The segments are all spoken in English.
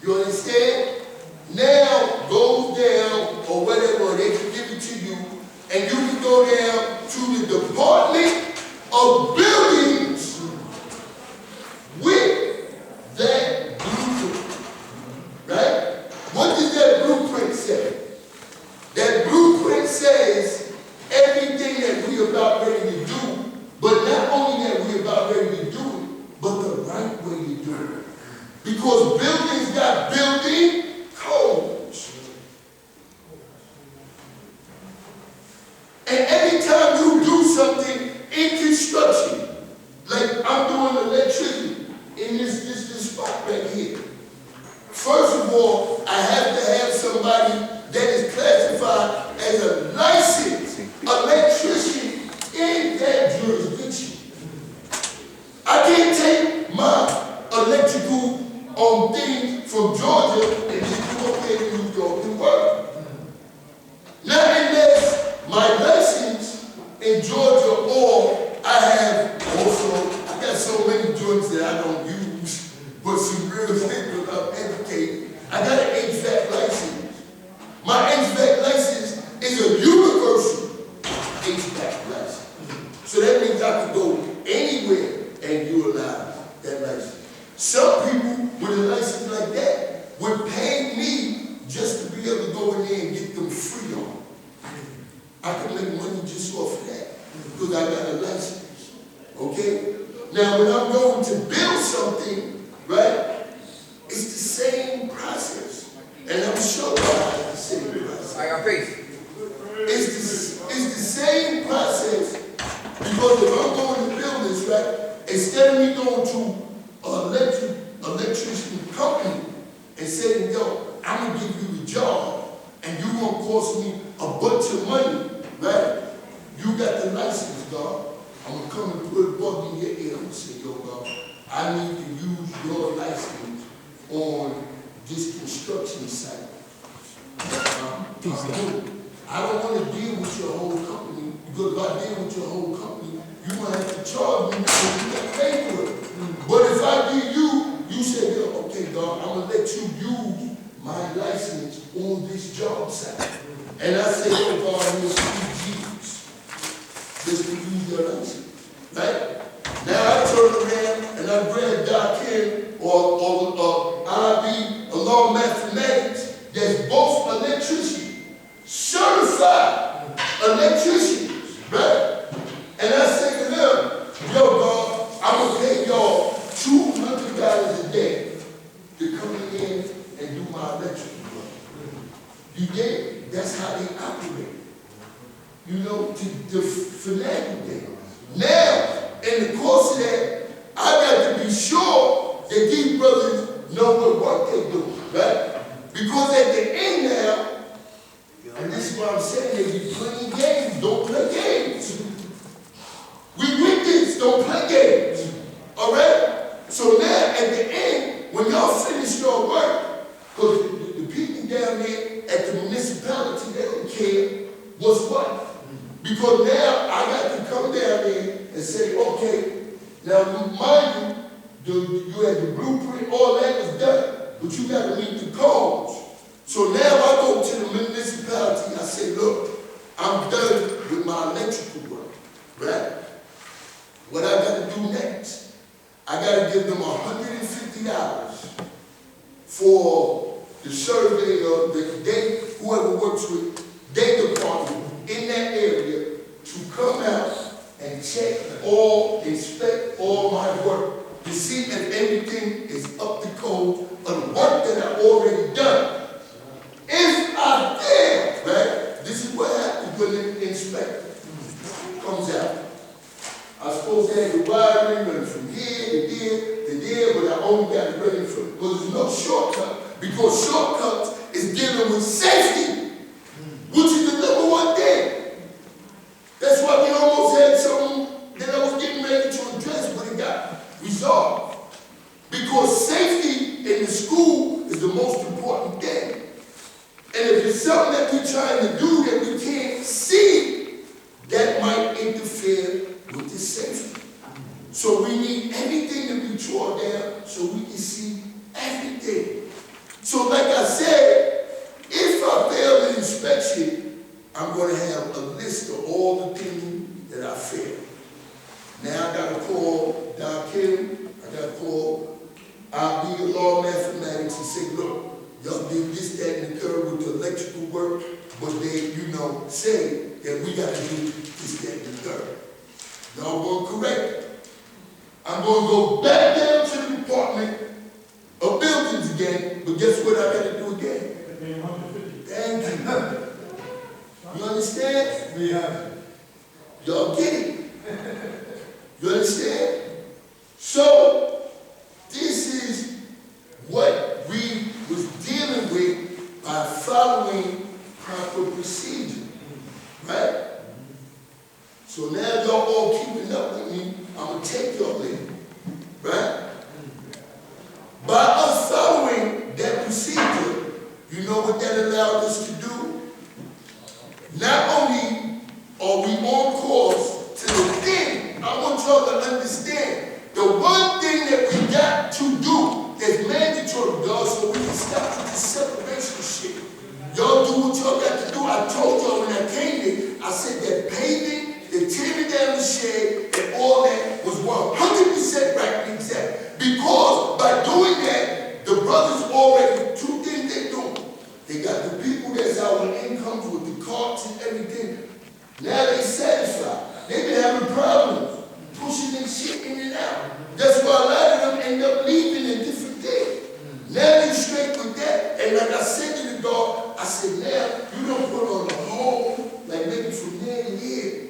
You understand? Now goes down or whatever, they can give it to you, and you can go down to the Department of Buildings with that blueprint. Right? What does that blueprint say? That blueprint says everything that we about ready to do, but not only that we about ready to do it, but the right way to do it. Because buildings got building codes. And every time you do something in construction, like I'm doing electricity in this spot right here. First of all, I have to have somebody that is classified as a licensed electrician in that jurisdiction. I can't take my electrical things from Georgia and just come up here in New York and work. Not unless my license in Georgia, or I have also, I got so many joints that I don't use, but some real things that I'm educated. I got an HVAC license. My HVAC license is a universal HVAC license. So that means I can go anywhere and utilize that license. Some people with a license like that would pay me just to be able to go in there and get them free on. I can make money just off of that because I got a license. Okay? Now when I'm going to build something, right, it's the same process. And I'm sure God is the same process. I got faith. It's the same process because if I'm going to build this, right, instead of me going to electrician company and saying, yo, I'm gonna give you the job and you're gonna cost me a bunch of money, right? You got the license, God. I'm gonna come and put a bug in your ear. I'm gonna say, yo, God, I need to use your license on this construction site. I don't want to deal with your whole company because if I deal with your whole company, you're gonna have to charge me because you got to pay for it. But if I give you, you say, yo, okay, God, I'm going to let you use my license on this job site. And I say, oh, God, I'm going to Jesus just to use your license. Right? Now I turn around and I grab Doc Ken or IB along mathematics that's both electricians, certified electricians, right? And I say to them, yo, God, I'm going to pay y'all $200 a day to come in and do my electrical work. You get it? That's how they operate. You know, to finagle them. Now, in the course of that, I got to be sure that these brothers know what work they do, right? Because at the end now, and this is what I'm saying, they be playing games, don't play games. We with this, don't play games. All right? So now, at the end, when y'all finish your work, because the people down there at the municipality, they don't care what's what. Because now I got to come down there and say, okay, now mind you, you had the blueprint, all that was done, but you got to meet the codes. So now I go to the municipality, I say, look, I'm done with my electrical work, right? What I got to do next? I got to give them $150 for the survey of whoever works with their department in that area to come out and check inspect all my work to see if everything is up to code of the work that I've already done. If I fail, right, this is what happens when the inspector comes out. I'm supposed to have the wiring running from here to there, but I only got it running from, because there's no shortcut, because shortcuts is dealing with safety, which is the number one thing. That's why we almost had something that I was getting ready to address, but it got resolved. Because safety in the school is the most important thing. And if it's something that we're trying to do that we can't see, that might interfere with the safety. So we need everything to be torn down so we can see everything. So like I said, if I fail the inspection, I'm going to have a list of all the things that I failed. Now I got to call Doc Kim, I got to call IB Law Mathematics and say, look, y'all did this, that, and the third with the electrical work, but they, say that we got to do this, that, and the third. Y'all going to correct it. I'm going to go back down to the Department of Buildings again, but guess what I got to do again? Thank you. You understand? Yeah. Y'all get it? You understand? So, this is what we was dealing with by following proper procedure, right? So now y'all all keeping up with me, I'm going to take y'all there, right? By us following that procedure, you know what that allowed us to do? Not only are we on course to the thing, I want y'all to understand, the one thing that we got to do that's mandatory, y'all, so we can stop with this separation shit. Y'all do what y'all got to do. I told y'all when I came here, I said that paving, the tearing down the shed, and all that was 100% right and exact. Because by doing that, the brothers already, two things they do. They got the people that's out on incomes with the carts and everything. Now they satisfied. They've been having problems pushing their shit in and out. That's why a lot of them end up leaving in different things. Now they straight with that. And like I said to the dog, I said, now you don't put on the whole, like maybe from there to here.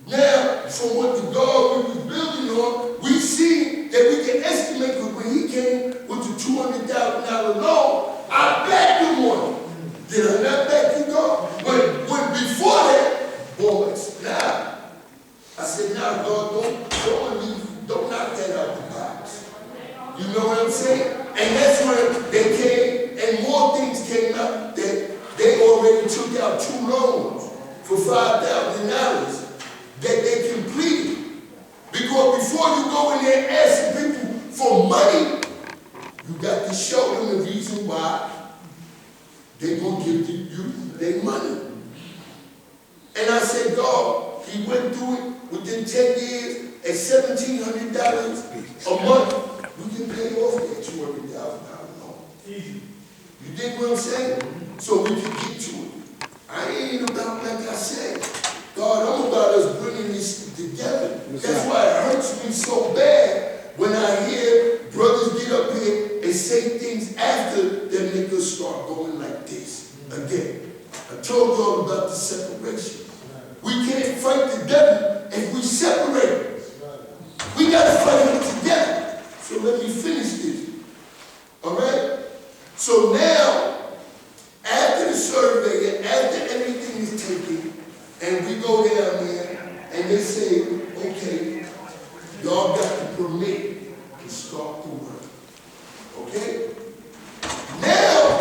Now, from what the dog we was building on, we see that we can estimate, because when he came with the $200,000 loan, I backed him on it. Did I not back you, dog? When before that, boy, nah. I said, nah, dog, don't knock that out the box. You know what I'm saying? And that's when they came, and more things came out that they already took out 2 loans for $5,000 that they completed. Because before you go in there asking people for money, you got to show them the reason why they're going to give you their money. And I said, God, he went through it within 10 years at $1,700 a month. We can pay off that $200,000 loan. Easy. You dig what I'm saying? So we can get to it. I ain't about, like I said, God, I'm about us bringing this together. That's why it hurts me so bad when I hear brothers get up here and say things after that make us start going like this. Again, I told you all about the separation. We can't fight the devil if we separate. We got to fight him together. So let me finish this. All right? So now, after the survey and after everything is taken, and we go down there and they say, okay, y'all got the permit to start the work. Okay? Now,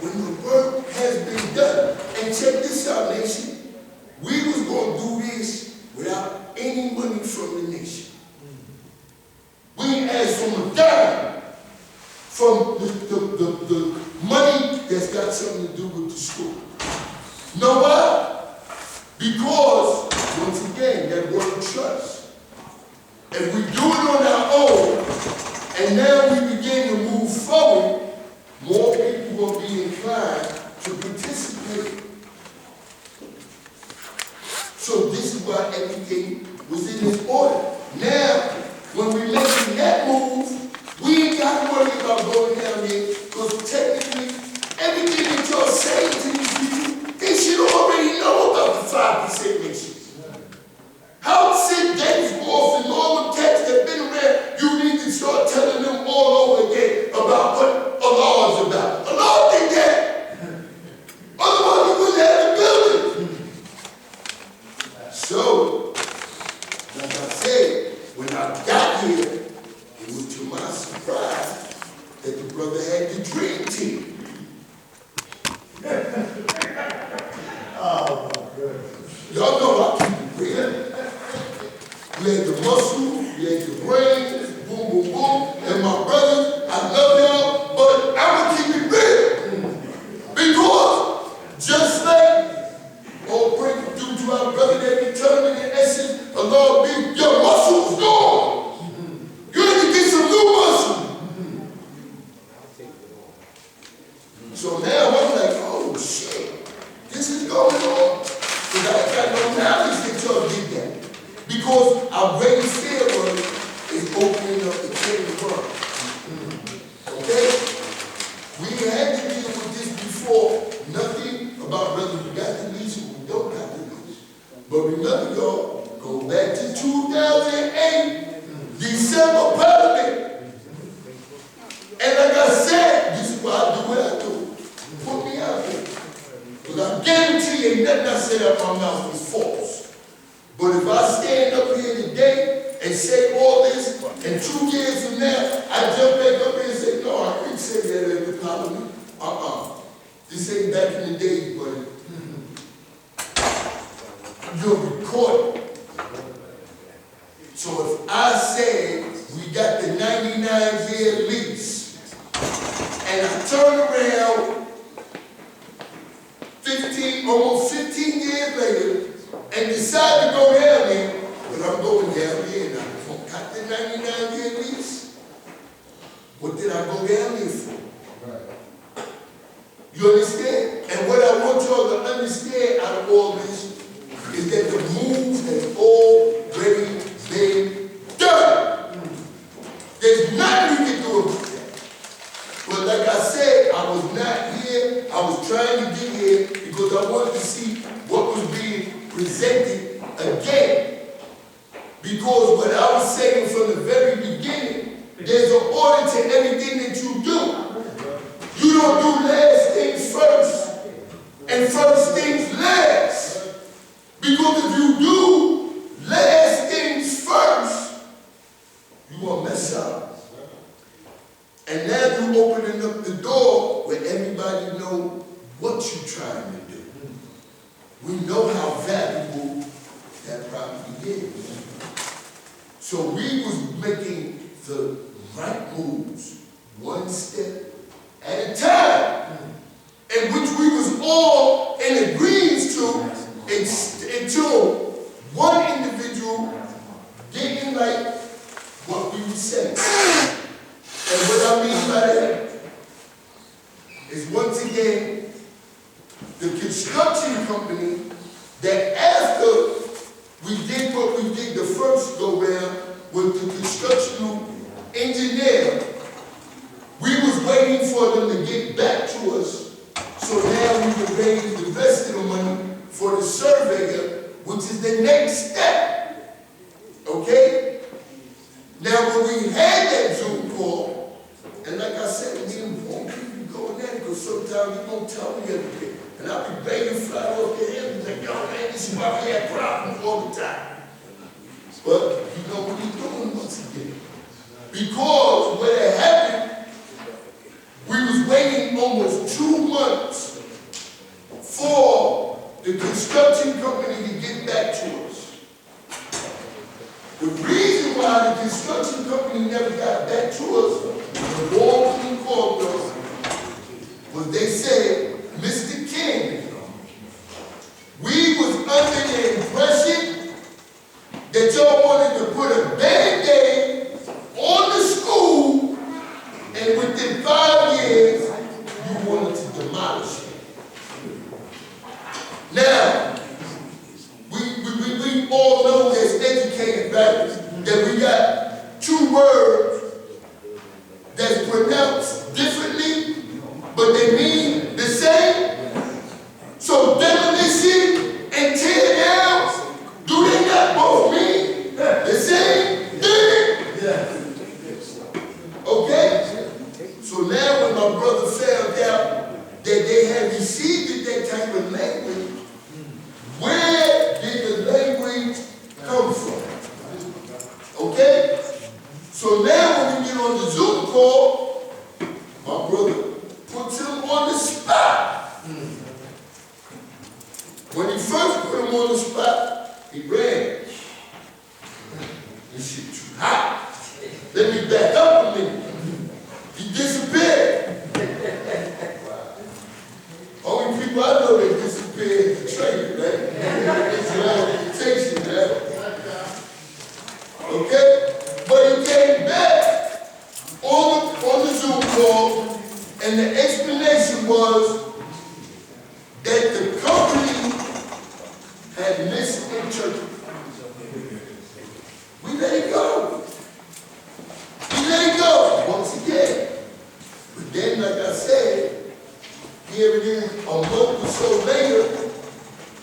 when the work has been done, and check this out, nation, we was going to do this without any money from the nation. We ain't asked from a dime from the money that's got something to do with the school. Know why? Because, once again, that word trust. If we do it on our own, and now we begin to move forward, more people will be inclined to participate. So this is why everything was in this order. Now, when we're making that move, we ain't got to worry about going down there, because technically, everything that y'all saying to these people, they should already know about the 5% nation. How Sid Davis-Wolf and all the cats that have been around, you need to start telling them all over again about what Allah is about. Allah did that. Otherwise, we wouldn't have the building. So, like I said, when I got here, it was to my surprise that the brother had the dream team. Oh, my goodness. Y'all know I keep it real. We had the muscle, we had the brain, boom, boom, boom. And my brothers, I love y'all, but I'm going to keep So now I'm like, oh shit, this is going on. Because I ain't got no knowledge that y'all did that. Because our greatest fear is opening up the kingdom of God. Okay? We had to deal with this before. Nothing about whether we got the lease or we don't got the lease. But remember, y'all, go back to 2008, December Parliament. And like I said, this is why I do what I do. Put me out there. Because I guarantee you, nothing I said out my mouth is false. But if I stand up here today and say all this, and 2 years from now, I jump back up here and say, no, I couldn't say that at the Parliament. This ain't back in the days, buddy. You're recorded. So if I say we got the 99-year lease, and I turn around almost 15 years later and decide to go down there, but I'm going down there now. I got the 99-year lease. What did I go down there for? You understand? And what I want y'all to understand out of all this is that the move has already been done. There's nothing you can do about that. But like I said, I was not here. I was trying to get here because I wanted to see what was being presented again. Because what I was saying from the very beginning, there's an order to everything that you do. You don't do last things first and first things last. Because if you do last things first, you will mess up. And now you're opening up the door where everybody know what you're trying to do. We know how valuable that property is. So we was making the right moves, one step at a time, in which we was all in agreement to until one individual didn't like what we were saying. And what I mean by that is, once again, the construction company that after we did what we did the first go round with the construction engineer, we was waiting for them to get back to us, so now we could raise the rest of the money for the surveyor, which is the next step. Okay? Now when we had that Zoom call, and like I said, we didn't want people to go in there because sometimes you don't tell me everything. And I'll be begging fly off the head and like, yo man, this is why we have problems all the time. But you know what he's doing once again. Because what had happened, we was waiting almost 2 months for the construction company to get back to us. The reason why the construction company never got back to us, the Wall Team called us, was they said, Mr. King, we was under the impression that y'all wanted to put a Band-Aid on the school, and within 5 years, you wanted to demolish it. Now, we all know as educated Baptists that we got 2 words that's pronounced differently, but they mean the same. So demolition and tear down, do they not both mean the same thing? Okay? So now when my brother found out that they had received that type of language, where did the language come from? Okay? So now when we get on the Zoom call, my brother puts him on the spot. When he first put him on the spot, he ran. This shit too hot. Let me back up a minute. He disappeared. Only people I know that disappeared is the trainer, right? It's your orientation, right? Okay? But he came back on the Zoom call, and the explanation was that the company had misinterpreted. We let it go. We let it go once again. But then, like I said, here it is a month or so later,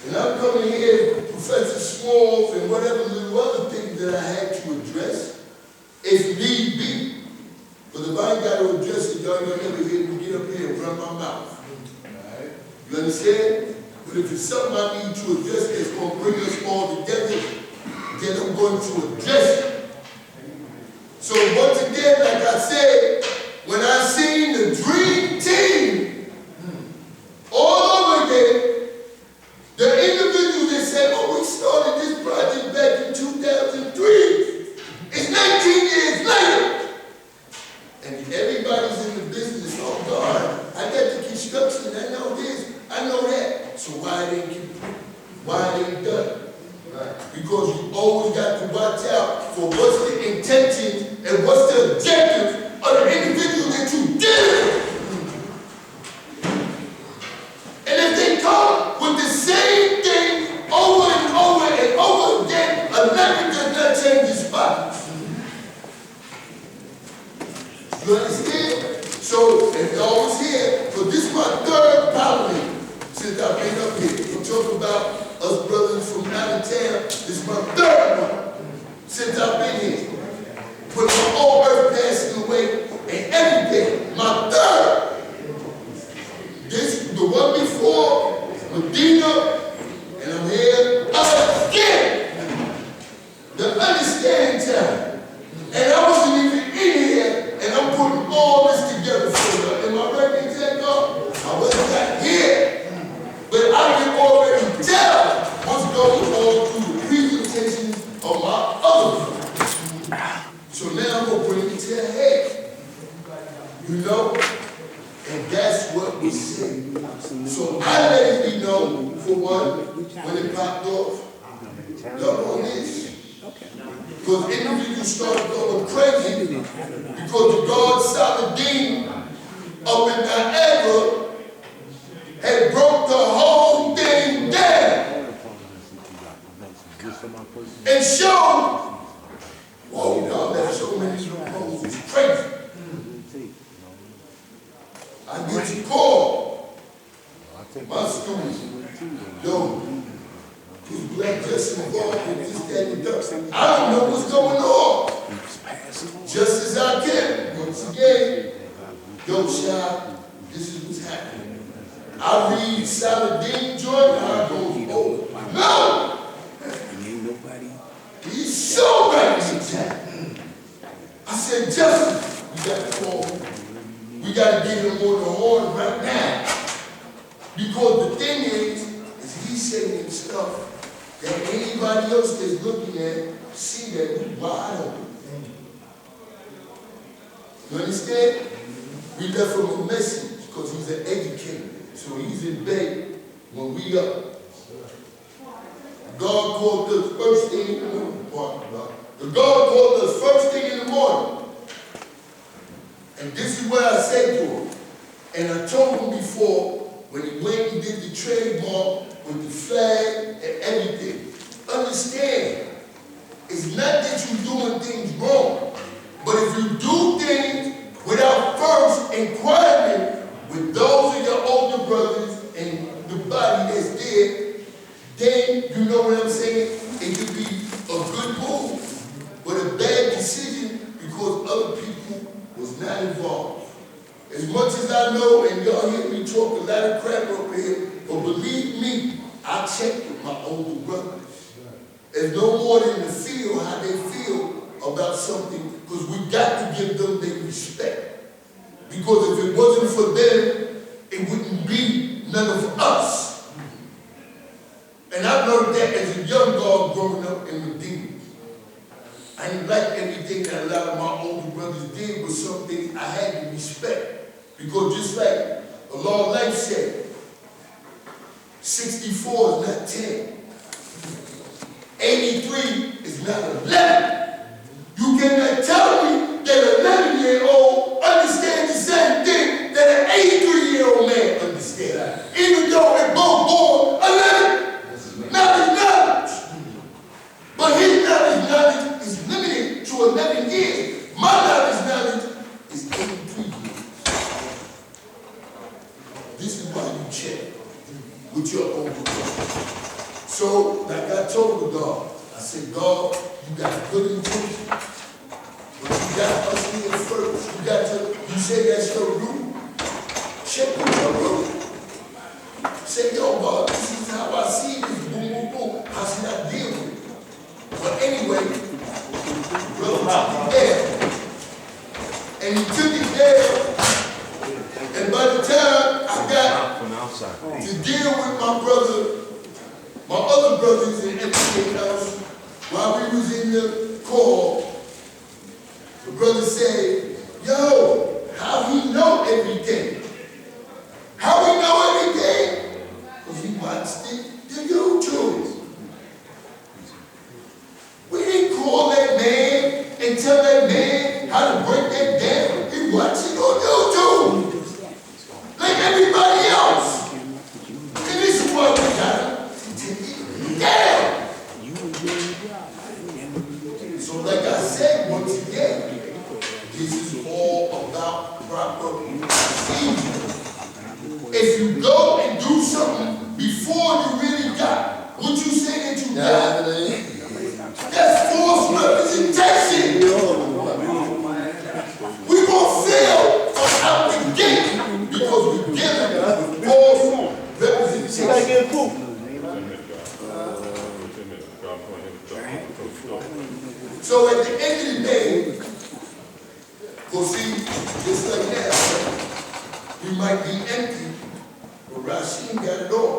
and I'm coming here, Professor Smalls, and whatever little other things that I had to address, if need be. But if I ain't got to address it, y'all ain't gonna ever hear me get up here and run my mouth. Alright? You understand? But if it's something I need to address that's gonna bring us all together, then I'm going to address it. So once again, like I said, when I seen the dream team all over again, the individuals that said, oh, we started this project back in 2003. It's 19 years later. And everybody's in the business, oh God, I got the construction, I know this, I know that. So why they ain't done? Right. Because you always got to watch out for what's the intention and what's the objective of the individual that you deal with. And if they come with the same thing over and over and over again, nothing does not change the spot. You understand? So, if y'all was here, so this is my third parliament since I've been up here. We talk about us brothers from out of town. This is my third one since I've been here. With my whole earth passing away and everything. My third. This, the one before, Medina, and I'm here again. The understanding time. And I wasn't even in here, and I'm putting all this together for you. Am I right, exact God? I wasn't got here. But I can already tell what's going on through the presentation of my other friends. So now I'm going to bring it to a head. You know? And that's what we say. So I let it be known, for one, when it popped off. Y'all on this. Because individuals started going crazy because the God Saladin up in Niagara had broke the whole thing down and showed, whoa, y'all have so many loopholes, it's crazy. I get you called, my students, yo, because Black just involved with this, that, and the other. I don't know what's going on. Just as I can. Once again, yo, Shy, this is what's happening. I read Saladin joint, and I go, oh, no! He's so right in that. I said, Justin, we got to call him. We got to get him on the horn right now. Because the thing is he's saying stuff that anybody else that's looking at see that we wide open. You understand? We left him a message because he's an educator. So he's in bed when we up. God called us first thing in the morning. The God called us first thing in the morning. And this is what I said to him. And I told him before, when he went and did the trademark with the flag and everything. Understand, it's not that you're doing things wrong, but if you do things without first inquiring with those of your older brothers and the body that's there, then you know what I'm saying? It could be a good move, but a bad decision because other people was not involved. As much as I know, and y'all hear me talk a lot of crap up here, but believe me, I check with my older brothers. There's no more than to feel how they feel about something, because we got to give them their respect. Because if it wasn't for them, it wouldn't be none of us. And I learned that as a young dog growing up in Medina. I didn't like everything that a lot of my older brothers did, but some things I had to respect. Because just like Allah Life said, 64 is not 10. 83 is not 11. You cannot tell me that an 11-year-old understands the same thing that an 83-year-old man this is why you check with your own God. So, like I told the God, I said, God, you got good intentions. But you got us here first. You say that's your root. Check with your root. Say, yo, God, this is how I see this. Boom, boom, boom. How should I deal with it? But anyway, brother took it there. And he took it there. And by the time I got to deal with my other brothers in MTA House, while we was in the call, the brother said, yo, how he know everything? How we know everything? Because he watched it to YouTube. We didn't call that man and tell that man how to break that down. He watched it on YouTube. Like everybody else. And this is why we got to take it down. So like I said once again, this is all about proper procedure. If you go and do something before you really got what you say that you got, that's false representation. We're going to fail from out the gate because we're giving false representation. So at the end of the day, we'll see, just like that, we might be empty, but Rasheen got it all.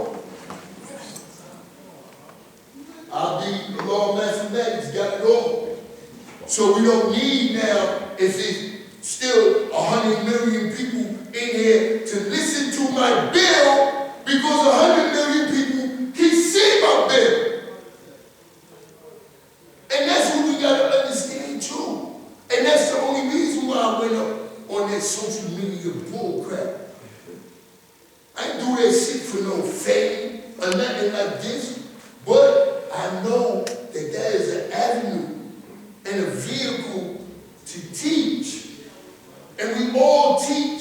I'll be the law of mathematics, got it all. So we don't need now, if it's still 100 million people in here to listen to my bill, because 100 million people can see my bill. And that's what we got to understand too. And that's the only reason why I went up on that social media bull crap. I ain't do that shit for no fame or nothing like this, but I know that that is an avenue and a vehicle to teach. And we all teach